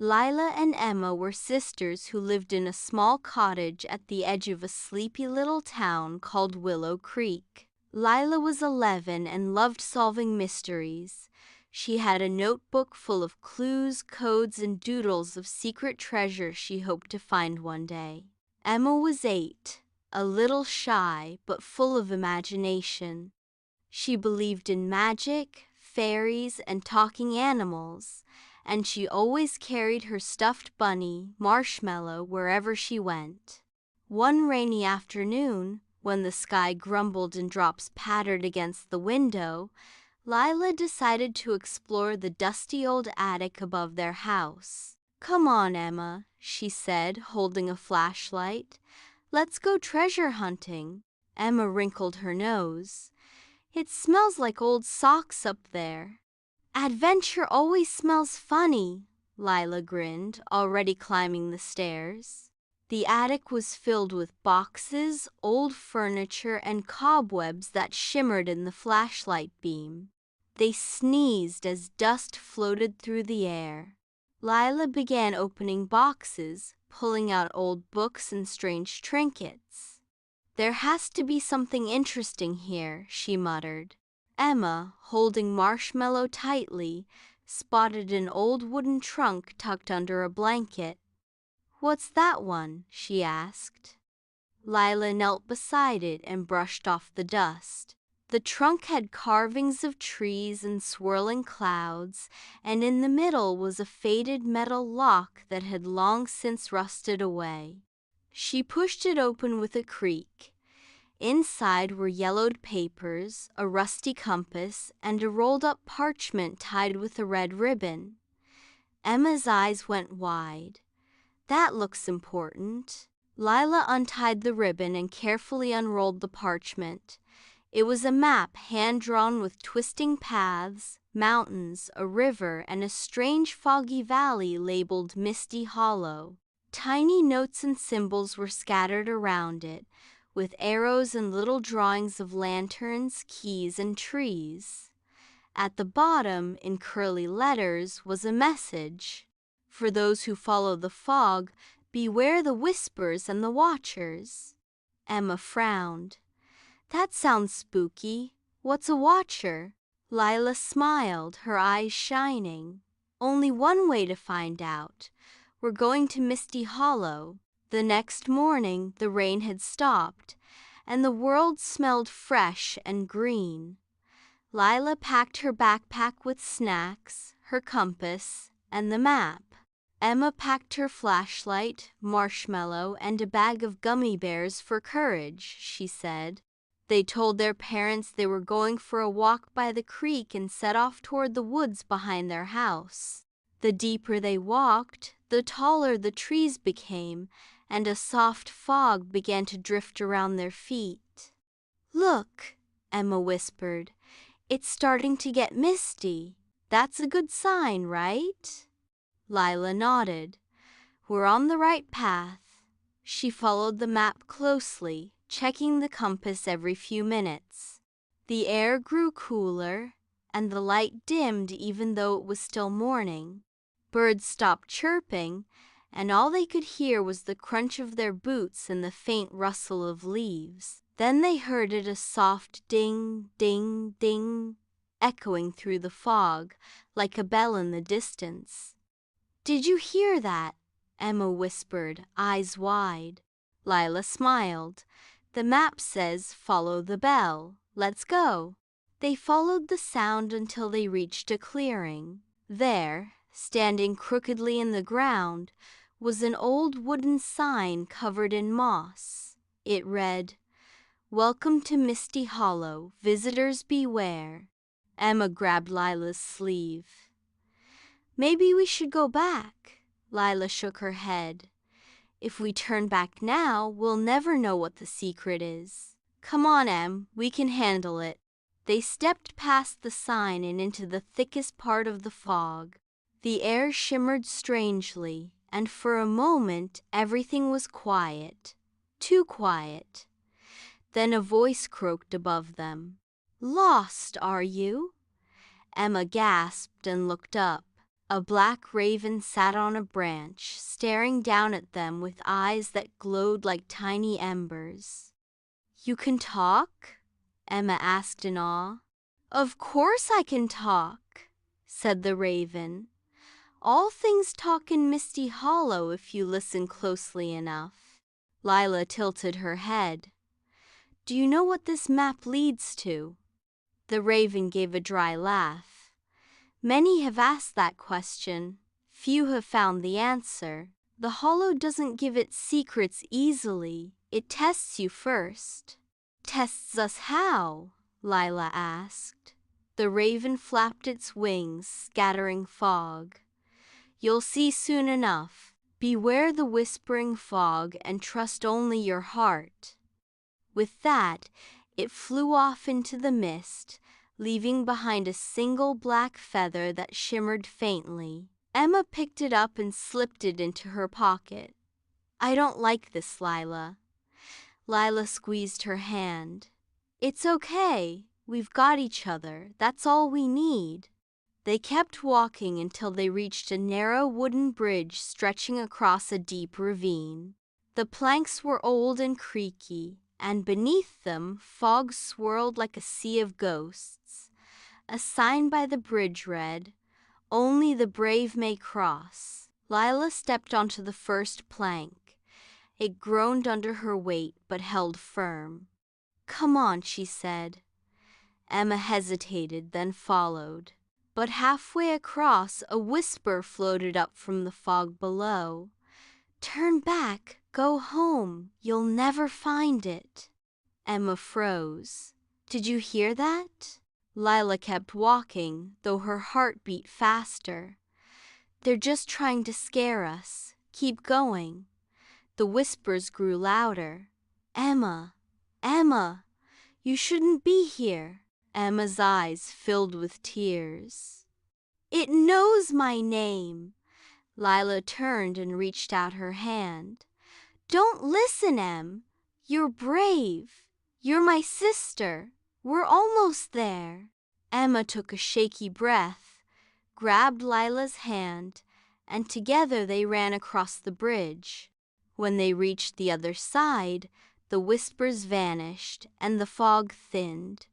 Lila and Emma were sisters who lived in a small cottage at the edge of a sleepy little town called Willow Creek. Lila was 11 and loved solving mysteries. She had a notebook full of clues, codes, and doodles of secret treasure she hoped to find one day. Emma was 8, a little shy but full of imagination. She believed in magic, fairies, and talking animals, and she always carried her stuffed bunny, Marshmallow, wherever she went. One rainy afternoon, when the sky grumbled and drops pattered against the window, Lila decided to explore the dusty old attic above their house. "Come on, Emma," she said, holding a flashlight. "Let's go treasure hunting." Emma wrinkled her nose. "It smells like old socks up there." "Adventure always smells funny," Lila grinned, already climbing the stairs. The attic was filled with boxes, old furniture, and cobwebs that shimmered in the flashlight beam. They sneezed as dust floated through the air. Lila began opening boxes, pulling out old books and strange trinkets. "There has to be something interesting here," she muttered. Emma, holding Marshmallow tightly, spotted an old wooden trunk tucked under a blanket. "What's that one?" she asked. Lila knelt beside it and brushed off the dust. The trunk had carvings of trees and swirling clouds, and in the middle was a faded metal lock that had long since rusted away. She pushed it open with a creak. Inside were yellowed papers, a rusty compass, and a rolled-up parchment tied with a red ribbon. Emma's eyes went wide. "That looks important." Lila untied the ribbon and carefully unrolled the parchment. It was a map hand-drawn with twisting paths, mountains, a river, and a strange foggy valley labeled Misty Hollow. Tiny notes and symbols were scattered around it, with arrows and little drawings of lanterns, keys, and trees. At the bottom, in curly letters, was a message. "For those who follow the fog, beware the whispers and the watchers." Emma frowned. "That sounds spooky. What's a watcher?" Lila smiled, her eyes shining. "Only one way to find out. We're going to Misty Hollow." The next morning, the rain had stopped, and the world smelled fresh and green. Lila packed her backpack with snacks, her compass, and the map. Emma packed her flashlight, Marshmallow, and a bag of gummy bears for courage, she said. They told their parents they were going for a walk by the creek and set off toward the woods behind their house. The deeper they walked, the taller the trees became, and a soft fog began to drift around their feet. "Look," Emma whispered. "It's starting to get misty. That's a good sign, right?" Lila nodded. "We're on the right path." She followed the map closely, checking the compass every few minutes. The air grew cooler, and the light dimmed even though it was still morning. Birds stopped chirping, and all they could hear was the crunch of their boots and the faint rustle of leaves. Then they heard it, a soft ding, ding, ding, echoing through the fog, like a bell in the distance. "Did you hear that?" Emma whispered, eyes wide. Lila smiled. "The map says, 'Follow the bell.' Let's go." They followed the sound until they reached a clearing. There, standing crookedly in the ground, was an old wooden sign covered in moss. It read, "Welcome to Misty Hollow. Visitors beware." Emma grabbed Lila's sleeve. "Maybe we should go back." Lila shook her head. "If we turn back now, we'll never know what the secret is." "Come on, Em, we can handle it." They stepped past the sign and into the thickest part of the fog. The air shimmered strangely, and for a moment everything was quiet. Too quiet. Then a voice croaked above them. "Lost, are you?" Emma gasped and looked up. A black raven sat on a branch, staring down at them with eyes that glowed like tiny embers. "You can talk?" Emma asked in awe. "Of course I can talk," said the raven. "All things talk in Misty Hollow if you listen closely enough." Lila tilted her head. "Do you know what this map leads to?" The raven gave a dry laugh. "Many have asked that question. Few have found the answer. The Hollow doesn't give its secrets easily. It tests you first." "Tests us how?" Lila asked. The raven flapped its wings, scattering fog. "You'll see soon enough. Beware the whispering fog and trust only your heart." With that, it flew off into the mist, leaving behind a single black feather that shimmered faintly. Emma picked it up and slipped it into her pocket. "I don't like this, Lila." Lila squeezed her hand. "It's okay. We've got each other. That's all we need." They kept walking until they reached a narrow wooden bridge stretching across a deep ravine. The planks were old and creaky, and beneath them fog swirled like a sea of ghosts. A sign by the bridge read, "Only the brave may cross." Lila stepped onto the first plank. It groaned under her weight but held firm. "Come on," she said. Emma hesitated, then followed. But halfway across, a whisper floated up from the fog below. "Turn back, go home, you'll never find it." Emma froze. "Did you hear that?" Lila kept walking, though her heart beat faster. "They're just trying to scare us. Keep going." The whispers grew louder. "Emma, Emma, you shouldn't be here." Emma's eyes filled with tears. "It knows my name." Lila turned and reached out her hand. "Don't listen, Em. You're brave. You're my sister. We're almost there." Emma took a shaky breath, grabbed Lila's hand, and together they ran across the bridge. When they reached the other side, the whispers vanished and the fog thinned,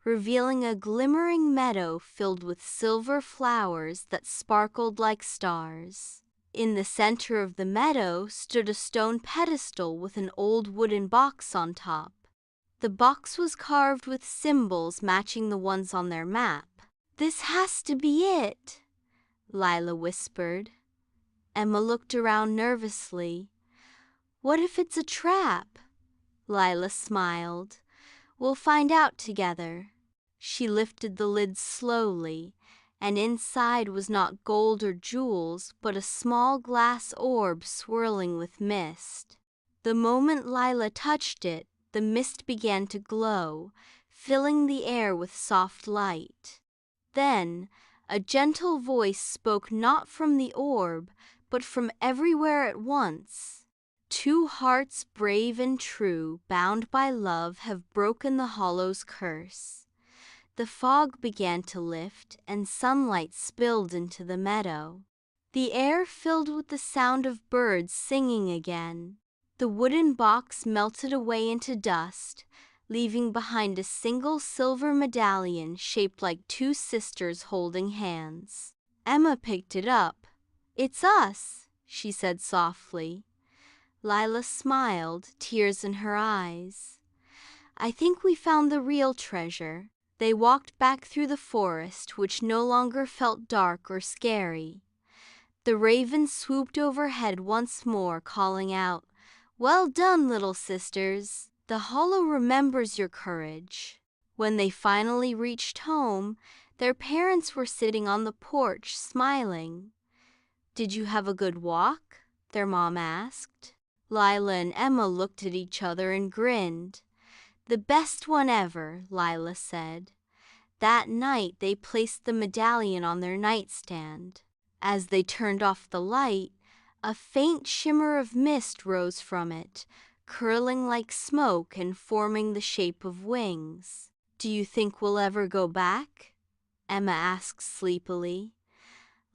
revealing a glimmering meadow filled with silver flowers that sparkled like stars. In the center of the meadow stood a stone pedestal with an old wooden box on top. The box was carved with symbols matching the ones on their map. "This has to be it," Lila whispered. Emma looked around nervously. "What if it's a trap?" Lila smiled. "We'll find out together." She lifted the lid slowly, and inside was not gold or jewels, but a small glass orb swirling with mist. The moment Lila touched it, the mist began to glow, filling the air with soft light. Then, a gentle voice spoke not from the orb, but from everywhere at once. "Two hearts brave and true, bound by love, have broken the Hollow's curse." The fog began to lift, and sunlight spilled into the meadow. The air filled with the sound of birds singing again. The wooden box melted away into dust, leaving behind a single silver medallion shaped like two sisters holding hands. Emma picked it up. "It's us," she said softly. Lila smiled, tears in her eyes. "I think we found the real treasure." They walked back through the forest, which no longer felt dark or scary. The raven swooped overhead once more, calling out, "Well done, little sisters. The Hollow remembers your courage." When they finally reached home, their parents were sitting on the porch, smiling. "Did you have a good walk?" their mom asked. Lila and Emma looked at each other and grinned. "The best one ever," Lila said. That night they placed the medallion on their nightstand. As they turned off the light, a faint shimmer of mist rose from it, curling like smoke and forming the shape of wings. "Do you think we'll ever go back?" Emma asked sleepily.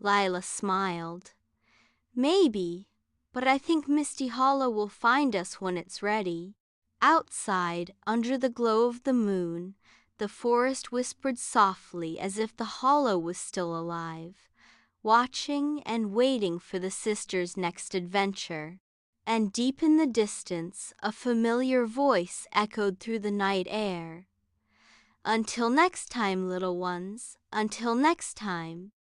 Lila smiled. Maybe, but I think Misty Hollow will find us when it's ready. Outside, under the glow of the moon, the forest whispered softly as if the hollow was still alive, watching and waiting for the sisters' next adventure. And deep in the distance, a familiar voice echoed through the night air. Until next time, little ones, until next time.